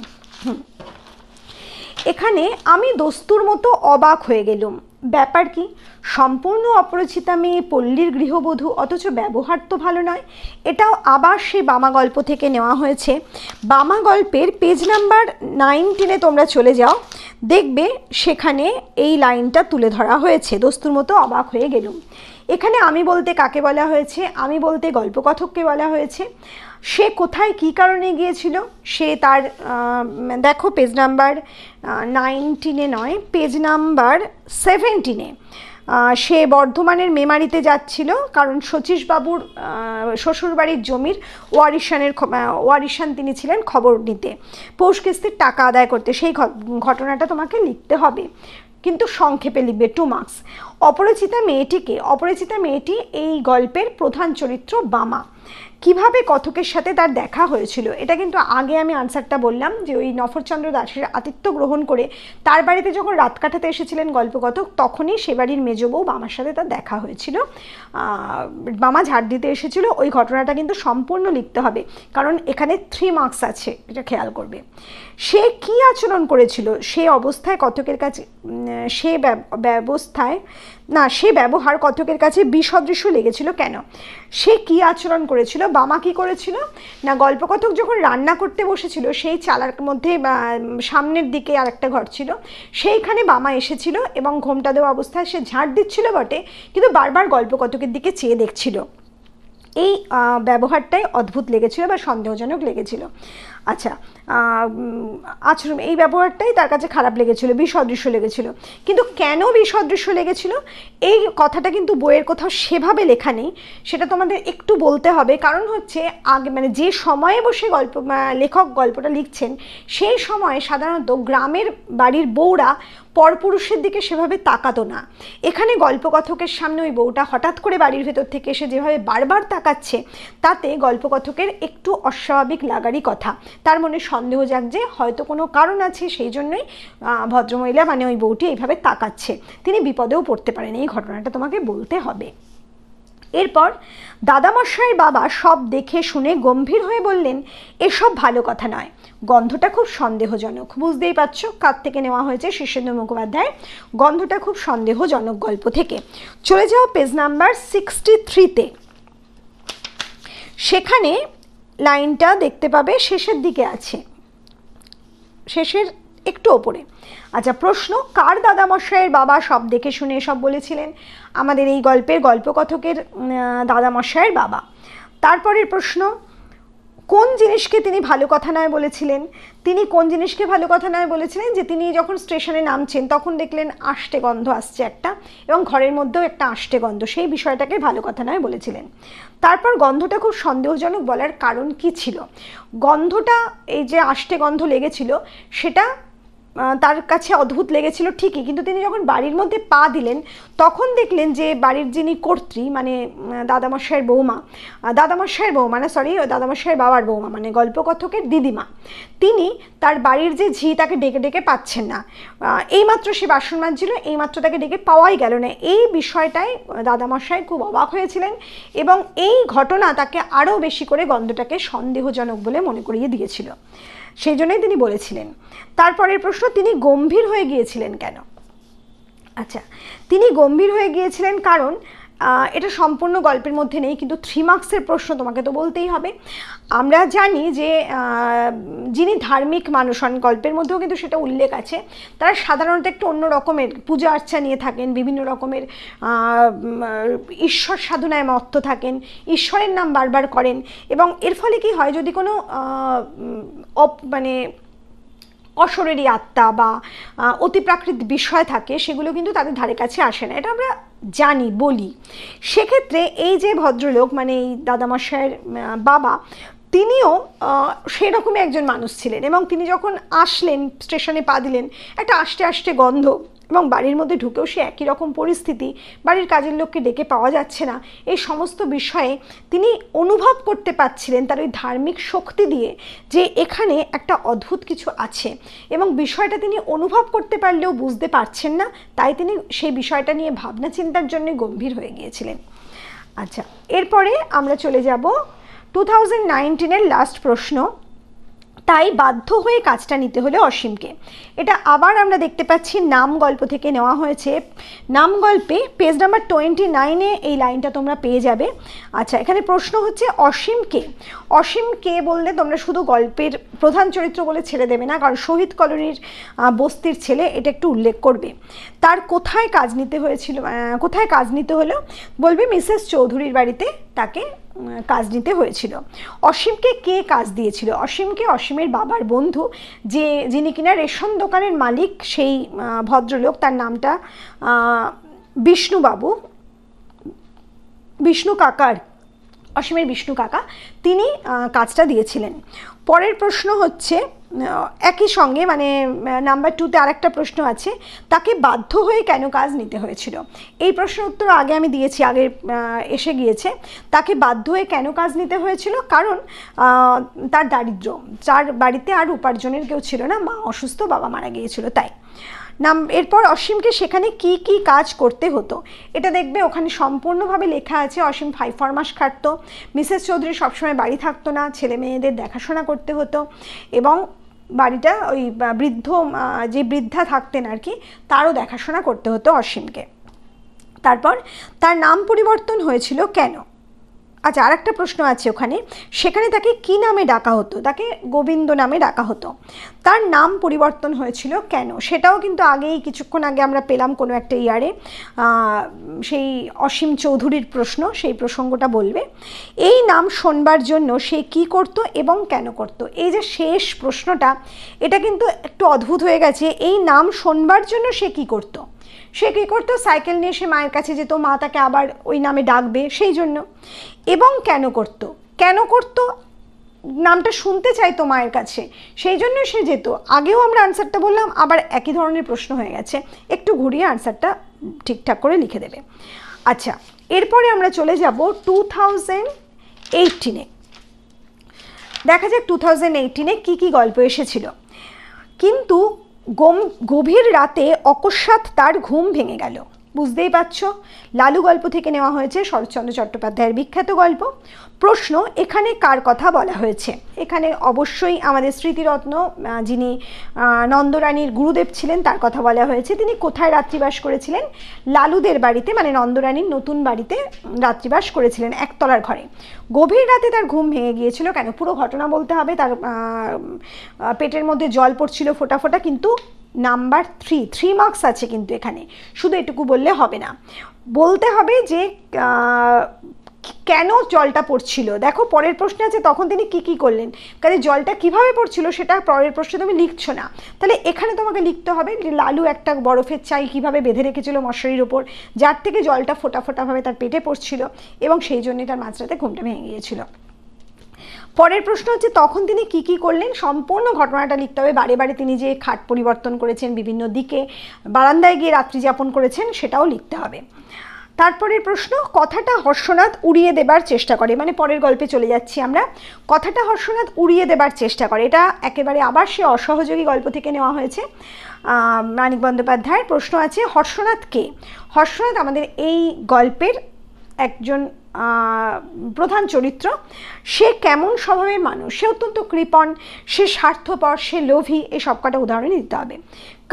এখানে আমি দস্তুর মতো অবাক হয়ে গেলাম। ব্যাপার কি, সম্পূর্ণ অপরিচিতা মেয়ে, পল্লীর গৃহবধূ, অথচ ব্যবহার তো ভালো নয়। এটাও আবার সেই বামা গল্প থেকে নেওয়া হয়েছে। বামা গল্পের পেজ নাম্বার 19-এ তোমরা চলে যাও, দেখবে সেখানে এই লাইনটা তুলে ধরা হয়েছে, দস্তুর মতো অবাক হয়ে গেলুম। এখানে আমি বলতে কাকে বলা হয়েছে, আমি বলতে গল্পকথককে বলা হয়েছে। সে কোথায় কী কারণে গিয়েছিল, সে তার দেখো পেজ নাম্বার 19-এ নয়, পেজ নাম্বার 17-এ সে বর্ধমানের মেমারিতে যাচ্ছিল, কারণ শচীশবাবুর শ্বশুরবাড়ির জমির ওয়ারিশান তিনি ছিলেন, খবর নিতে, পৌষ কিস্তির টাকা আদায় করতে। সেই ঘটনাটা তোমাকে লিখতে হবে। কিন্তু সংক্ষেপে লিখবে 2 মার্কস। অপরিচিতা মেয়েটি এই গল্পের প্রধান চরিত্র বামা। কিভাবে কথকের সাথে তার দেখা হয়েছিল, এটা কিন্তু আগে আমি আনসারটা বললাম যে ওই নফরচন্দ্র দাসের আতিথ্য গ্রহণ করে তার বাড়িতে যখন রাত কাটাতে এসেছিলেন গল্পকথক, তখনই সে বাড়ির মেজ বউ বামার সাথে তার দেখা হয়েছিল। বামা ঝাড় দিতে এসেছিল, ওই ঘটনাটা কিন্তু সম্পূর্ণ লিখতে হবে, কারণ এখানে 3 মার্কস আছে, এটা খেয়াল করবে। সে কি আচরণ করেছিল, সে অবস্থায় কথকের কাছে সে ব্যবহার কথকের কাছে বিসদৃশ্য লেগেছিল কেন? সে কি আচরণ করেছিল, বামা কি করেছিল না, গল্পকথক যখন রান্না করতে বসেছিল সেই চালার মধ্যে সামনের দিকে আরেকটা ঘর ছিল, সেইখানে বামা এসেছিল এবং ঘোমটা দেওয়া অবস্থায় সে ঝাড় দিচ্ছিল বটে, কিন্তু বারবার গল্পকথকের দিকে চেয়ে দেখছিল। এই ব্যবহারটাই অদ্ভুত লেগেছিল বা সন্দেহজনক লেগেছিল। আচ্ছা, আচরণ, এই ব্যবহারটাই তার কাছে খারাপ লেগেছিল, বিসদৃশ্য লেগেছিল। কিন্তু কেন বিসদৃশ্য লেগেছিল এই কথাটা কিন্তু বইয়ের কোথাও সেভাবে লেখা নেই, সেটা তোমাদের একটু বলতে হবে। কারণ হচ্ছে আগে মানে যে সময়ে বসে লেখক গল্পটা লিখছেন সেই সময়ে সাধারণত গ্রামের বাড়ির বউরা পরপুরুষের দিকে সেভাবে তাকাতো না। এখানে গল্পকথকের সামনে ওই বউটা হঠাৎ করে বাড়ির ভেতর থেকে এসে যেভাবে বারবার তাকাচ্ছে, তাতে গল্পকথকের একটু অস্বাভাবিক লাগারই কথা। তার মনে সন্দেহ জাগছে হয়তো কোনো কারণ আছে, সেই জন্যই ভদ্রমহিলা মানে ওই বউটি এইভাবে তাকাচ্ছে। তিনি বিপদেও পড়তে পারেন, এই ঘটনাটা তোমাকে বলতে হবে। এরপর দাদামশাইয়ের বাবা সব দেখে শুনে গম্ভীর হয়ে বললেন, এসব ভালো কথা নয়, গন্ধটা খুব সন্দেহজনক। বুঝতেই পারছো কার থেকে নেওয়া হয়েছে, শীর্ষেন্দু মুখোপাধ্যায় গন্ধটা খুব সন্দেহজনক গল্প থেকে। চলে যাও পেজ নাম্বার 63-তে, সেখানে লাইনটা দেখতে পাবে শেষের দিকে আছে, শেষের একটু ওপরে। আচ্ছা, প্রশ্ন, কার দাদামশাইয়ের বাবা সব দেখে শুনে এসব বলেছিলেন? আমাদের এই গল্পের গল্পকথকের দাদামশাইয়ের বাবা। তারপরের প্রশ্ন, কোন জিনিসকে তিনি ভালো কথা নয় বলেছিলেন? তিনি কোন জিনিসকে ভালো কথা নয় বলেছিলেন? যে তিনি যখন স্টেশনে নামছেন তখন দেখলেন আষ্টে গন্ধ আসছে একটা, এবং ঘরের মধ্যেও একটা আষ্টে গন্ধ, সেই বিষয়টাকে ভালো কথা নয় বলেছিলেন। তারপর গন্ধটা খুব সন্দেহজনক বলার কারণ কি ছিল? গন্ধটা, এই যে আষ্টে গন্ধ লেগেছিল সেটা তার কাছে অদ্ভুত লেগেছিল ঠিকই, কিন্তু তিনি যখন বাড়ির মধ্যে পা দিলেন তখন দেখলেন যে বাড়ির যিনি কর্ত্রী মানে দাদামশাইয়ের বৌমা দাদামশাইয়ের বাবার বৌমা মানে গল্পকথকের দিদিমা, তিনি তার বাড়ির যে ঝি তাকে ডেকে ডেকে পাচ্ছেন না। এইমাত্র সে বাসন মাজছিল, এইমাত্র তাকে ডেকে পাওয়াই গেল না। এই বিষয়টাই দাদামশাই খুব অবাক হয়েছিলেন এবং এই ঘটনা তাকে আরও বেশি করে গন্ধটাকে সন্দেহজনক বলে মনে করিয়ে দিয়েছিল, সেই জন্যই তিনি বলেছিলেন। তারপরের প্রশ্ন, তিনি গম্ভীর হয়ে গিয়েছিলেন কেন? আচ্ছা, তিনি গম্ভীর হয়ে গিয়েছিলেন কারণ এটা সম্পূর্ণ গল্পের মধ্যে নেই, কিন্তু 3 মার্কসের প্রশ্ন তোমাকে তো বলতেই হবে। আমরা জানি যে যিনি ধার্মিক মানুষ হন, গল্পের মধ্যেও কিন্তু সেটা উল্লেখ আছে, তারা সাধারণত একটু অন্য রকমের পূজা আর্চা নিয়ে থাকেন, বিভিন্ন রকমের ঈশ্বর সাধনায় মত্ত থাকেন, ঈশ্বরের নাম বারবার করেন, এবং এর ফলে কি হয়, যদি কোনো মানে অশরীরী আত্মা বা অতিপ্রাকৃত বিষয় থাকে সেগুলো কিন্তু তাদের ধারে কাছে আসে না, এটা আমরা জানি বলি। সেক্ষেত্রে এই যে ভদ্রলোক মানে এই দাদামশাইয়ের বাবা, তিনিও সেরকমই একজন মানুষ ছিলেন, এবং তিনি যখন আসলেন স্টেশনে পা দিলেন, একটা আষ্টে আষ্টে গন্ধ, এবং বাড়ির মধ্যে ঢুকেও সে একই রকম পরিস্থিতি, বাড়ির কাজের লোককে ডেকে পাওয়া যাচ্ছে না, এই সমস্ত বিষয়ে তিনি অনুভব করতে পারছিলেন তার ওই ধার্মিক শক্তি দিয়ে যে এখানে একটা অদ্ভুত কিছু আছে, এবং বিষয়টা তিনি অনুভব করতে পারলেও বুঝতে পারছেন না, তাই তিনি সেই বিষয়টা নিয়ে ভাবনা চিন্তার জন্য গম্ভীর হয়ে গিয়েছিলেন। আচ্ছা, এরপরে আমরা চলে যাব 2019-এর লাস্ট প্রশ্ন, তাই বাধ্য হয়ে কাজটা নিতে হলো অসীমকে। এটা আবার আমরা দেখতে পাচ্ছি নাম গল্প থেকে নেওয়া হয়েছে। নাম গল্পে পেজ নাম্বার 29-এ এই লাইনটা তোমরা পেয়ে যাবে। আচ্ছা, এখানে প্রশ্ন হচ্ছে অসীম কে বললে তোমরা শুধু গল্পের প্রধান চরিত্র বলে ছেড়ে দেবে না, কারণ শহীদ কলোনির বস্তির ছেলে, এটা একটু উল্লেখ করবে। তার কোথায় কাজ নিতে হলো বলবে মিসেস চৌধুরীর বাড়িতে তাকে কাজ নিতে হয়েছিল। অসীমকে কে কাজ দিয়েছিল? অসীমকে অসীমের বাবার বন্ধু, যিনি কিনা রেশন দোকানের মালিক, সেই ভদ্রলোক, তার নামটা বিষ্ণু কাকার, অসীমের বিষ্ণু কাকা, তিনি কাজটা দিয়েছিলেন। পরের প্রশ্ন হচ্ছে একই সঙ্গে মানে নাম্বার 2তে আরেকটা প্রশ্ন আছে, তাকে বাধ্য হয়ে কেন কাজ নিতে হয়েছিল। এই প্রশ্নের উত্তর আগে আমি দিয়েছি, আগে এসে গিয়েছে। তাকে বাধ্য হয়ে কেন কাজ নিতে হয়েছিল, কারণ তার দারিদ্র্য, যার বাড়িতে আর উপার্জনের কেউ ছিল না, মা অসুস্থ, বাবা মারা গিয়েছিল, তাই। এরপর অসীমকে সেখানে কি কি কাজ করতে হতো, এটা দেখবে ওখানে সম্পূর্ণভাবে লেখা আছে। অসীম 5 মাস খাটতো, মিসেস চৌধুরী সবসময় বাড়ি থাকতো না, ছেলে মেয়েদের দেখাশোনা করতে হতো, এবং বাড়িটা ওই বৃদ্ধ যে বৃদ্ধা থাকতেন আর কি, তারও দেখাশোনা করতে হতো অসীমকে। তারপর তার নাম পরিবর্তন হয়েছিল কেন। আচ্ছা, আর একটা প্রশ্ন আছে ওখানে, সেখানে তাকে কি নামে ডাকা হতো, তাকে গোবিন্দ নামে ডাকা হতো। তার নাম পরিবর্তন হয়েছিল কেন, সেটাও কিন্তু আগেই কিছুক্ষণ আগে আমরা পেলাম কোনো একটা ইয়ারে, সেই অসীম চৌধুরীর প্রশ্ন, সেই প্রসঙ্গটা বলবে। এই নাম শোনবার জন্য সে কি করত এবং কেন করত। এই যে শেষ প্রশ্নটা, এটা কিন্তু একটু অদ্ভুত হয়ে গেছে। এই নাম শোনবার জন্য সে কি করত, সে কী করতো, সাইকেল নিয়ে সে মায়ের কাছে যেত, মা তাকে আবার ওই নামে ডাকবে সেই জন্য। এবং কেন করতো, কেন করতো, নামটা শুনতে চাইতো মায়ের কাছে, সেই জন্য সে যেত। আগেও আমরা আনসারটা বললাম, আবার একই ধরনের প্রশ্ন হয়ে গেছে, একটু ঘুরিয়ে আনসারটা ঠিকঠাক করে লিখে দেবে। আচ্ছা, এরপরে আমরা চলে যাব 2018-এ। দেখা যাক 2018-এ কী কী গল্প এসেছিল। কিন্তু গভীর রাতে অকস্মাৎ তার ঘুম ভেঙে গেল। বুঝতেই পারছো, লালু গল্প থেকে নেওয়া হয়েছে, শরৎচন্দ্র চট্টোপাধ্যায়ের বিখ্যাত গল্প। প্রশ্ন, এখানে কার কথা বলা হয়েছে। এখানে অবশ্যই আমাদের স্মৃতিরত্ন, যিনি নন্দরানীর গুরুদেব ছিলেন, তার কথা বলা হয়েছে। তিনি কোথায় রাত্রিবাস করেছিলেন, লালুদের বাড়িতে, মানে নন্দরানীর নতুন বাড়িতে রাত্রিবাস করেছিলেন, একতলার ঘরে। গভীর রাতে তার ঘুম ভেঙে গিয়েছিল কেন, পুরো ঘটনা বলতে হবে। তার পেটের মধ্যে জল পড়ছিল ফোঁটা ফোঁটা, কিন্তু নাম্বার 3 মার্কস আছে কিন্তু এখানে, শুধু এটুকু বললে হবে না, বলতে হবে যে কেন জলটা পড়ছিল। দেখো পরের প্রশ্নে আছে তখন তিনি কি কি করলেন, কাজে জলটা কিভাবে পড়ছিল সেটা পরের প্রশ্নে তুমি লিখছো না, তাহলে এখানে তোমাকে লিখতে হবে যে লালু একটা বরফের চাই কিভাবে বেঁধে রেখেছিল মশারির ওপর, যার থেকে জলটা ফোঁটা ফোঁটাভাবে তার পেটে পড়ছিল, এবং সেই জন্যই তার মাঝরাতে ঘুমটা ভেঙে গিয়েছিল। পরের প্রশ্ন হচ্ছে তখন তিনি কি কি করলেন, সম্পূর্ণ ঘটনাটা লিখতে হবে। বারে বারে তিনি যে খাট পরিবর্তন করেছেন, বিভিন্ন দিকে বারান্দায় গিয়ে রাত্রি যাপন করেছেন, সেটাও লিখতে হবে। তারপরের প্রশ্ন, কথাটা হর্ষনাথ উড়িয়ে দেবার চেষ্টা করে, মানে পরের গল্পে চলে যাচ্ছি আমরা। কথাটা হর্ষনাথ উড়িয়ে দেবার চেষ্টা করে, এটা একেবারে আবার সে অসহযোগী গল্প থেকে নেওয়া হয়েছে, মানিক বন্দ্যোপাধ্যায়ের। প্রশ্ন আছে হর্ষনাথ কে। হর্ষনাথ আমাদের এই গল্পের একজন প্রধান চরিত্র। সে কেমন স্বভাবের মানুষ, সে অত্যন্ত কৃপণ, সে স্বার্থপর, সে লোভী, এই সব কটা উদাহরণ দিতে হবে।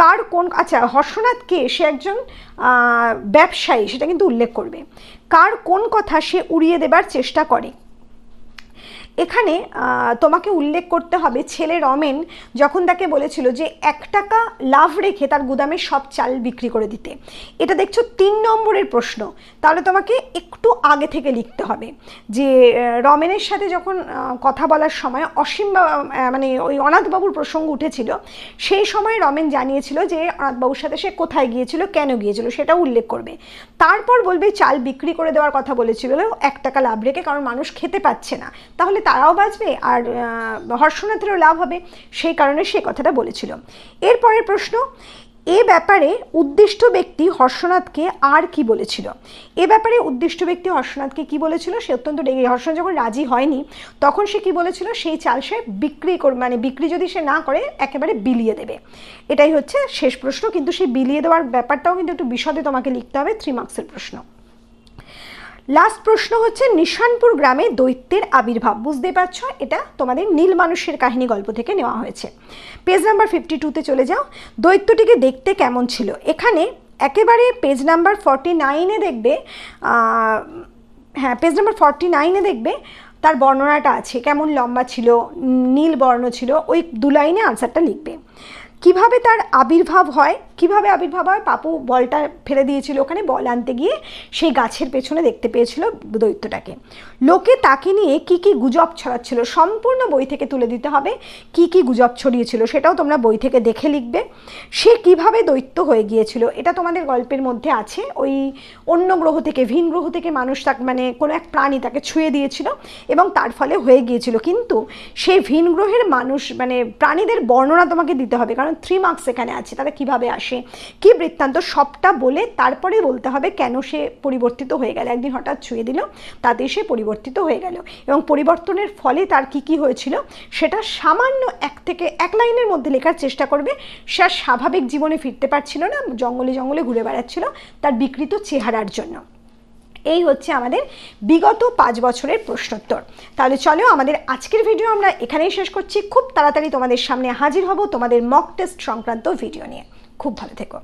কার কোন, আচ্ছা হর্ষনাথ কে, সে একজন ব্যবসায়ী, সেটা কিন্তু উল্লেখ করবে। কার কোন কথা সে উড়িয়ে দেবার চেষ্টা করে, এখানে তোমাকে উল্লেখ করতে হবে ছেলে রমেন যখন তাকে বলেছিল যে 1 টাকা লাভ রেখে তার গুদামে সব চাল বিক্রি করে দিতে। এটা দেখছো 3 নম্বরের প্রশ্ন, তাহলে তোমাকে একটু আগে থেকে লিখতে হবে যে রমেনের সাথে যখন কথা বলার সময় অসীম মানে ওই অনাথবাবুর প্রসঙ্গ উঠেছিল, সেই সময় রমেন জানিয়েছিল যে অনাথবাবুর সাথে সে কোথায় গিয়েছিল, কেন গিয়েছিল, সেটা উল্লেখ করবে। তারপর বলবে চাল বিক্রি করে দেওয়ার কথা বলেছিল 1 টাকা লাভ রেখে, কারণ মানুষ খেতে পাচ্ছে না, তাহলে তারাও বাঁচবে আর হর্ষনাথেরও লাভ হবে, সেই কারণে সে কথাটা বলেছিল। এরপরের প্রশ্ন, এ ব্যাপারে উদ্দিষ্ট ব্যক্তি হর্ষনাথকে আর কি বলেছিল। এ ব্যাপারে উদ্দিষ্ট ব্যক্তি হর্ষনাথকে কি বলেছিল, সে অত্যন্ত রেগে, হর্ষনাথ যখন রাজি হয়নি তখন সে কি বলেছিল, সেই চাল সে বিক্রি করবে, মানে বিক্রি যদি সে না করে একেবারে বিলিয়ে দেবে। এটাই হচ্ছে শেষ প্রশ্ন, কিন্তু সেই বিলিয়ে দেওয়ার ব্যাপারটাও কিন্তু একটু বিশদে তোমাকে লিখতে হবে, 3 মার্কসের প্রশ্ন। লাস্ট প্রশ্ন হচ্ছে নিশানপুর গ্রামে দৈত্যের আবির্ভাব। বুঝতেই পারছ, এটা তোমাদের নীল মানুষের কাহিনী গল্প থেকে নেওয়া হয়েছে। পেজ নাম্বার 52-তে চলে যাও। দৈত্যটিকে দেখতে কেমন ছিল, এখানে একেবারে পেজ নাম্বার 49-এ দেখবে, হ্যাঁ পেজ নাম্বার 49-এ দেখবে তার বর্ণনাটা আছে, কেমন লম্বা ছিল, নীল বর্ণ ছিল, ওই 2 লাইনে আনসারটা লিখবে। কিভাবে তার আবির্ভাব হয় কিভাবে আবির্ভাব হয়? পাপু বলটা ফেলে দিয়েছিল ওখানে, বল আনতে গিয়ে সেই গাছের পেছনে দেখতে পেয়েছিল দৈত্যটাকে। লোকে তাকে নিয়ে কি কি গুজব ছড়াচ্ছিল, সম্পূর্ণ বই থেকে তুলে দিতে হবে কি কি গুজব ছড়িয়েছিল, সেটাও তোমরা বই থেকে দেখে লিখবে। সে কিভাবে দৈত্য হয়ে গিয়েছিল এটা তোমাদের গল্পের মধ্যে আছে। ওই অন্য গ্রহ থেকে, ভিন গ্রহ থেকে মানুষ তাকে, মানে কোনো এক প্রাণী তাকে ছুঁয়ে দিয়েছিল এবং তার ফলে হয়ে গিয়েছিল। কিন্তু সেই ভিন গ্রহের মানুষ, মানে প্রাণীদের বর্ণনা তোমাকে দিতে হবে, কারণ 3 মার্কস এখানে আছে। তারা কিভাবে আসে, কি বৃত্তান্ত, সবটা বলে তারপরে বলতে হবে কেন সে পরিবর্তিত হয়ে গেল। একদিন হঠাৎ ছুঁয়ে দিল, তাতেই সে পরিবর্তিত হয়ে গেল, এবং পরিবর্তনের ফলে তার কি কি হয়েছিল সেটা সামান্য 1 লাইনের মধ্যে লেখার চেষ্টা করবে। সে আর স্বাভাবিক জীবনে ফিরতে পারছিল না, জঙ্গলে জঙ্গলে ঘুরে বেড়াচ্ছিল তার বিকৃত চেহারার জন্য। এই হচ্ছে আমাদের বিগত 5 বছরের প্রশ্নোত্তর। তাহলে চলো আমাদের আজকের ভিডিও আমরা এখানেই শেষ করছি। খুব তাড়াতাড়ি তোমাদের সামনে হাজির হব তোমাদের মক টেস্ট সংক্রান্ত ভিডিও নিয়ে। খুব ভালো থেকো।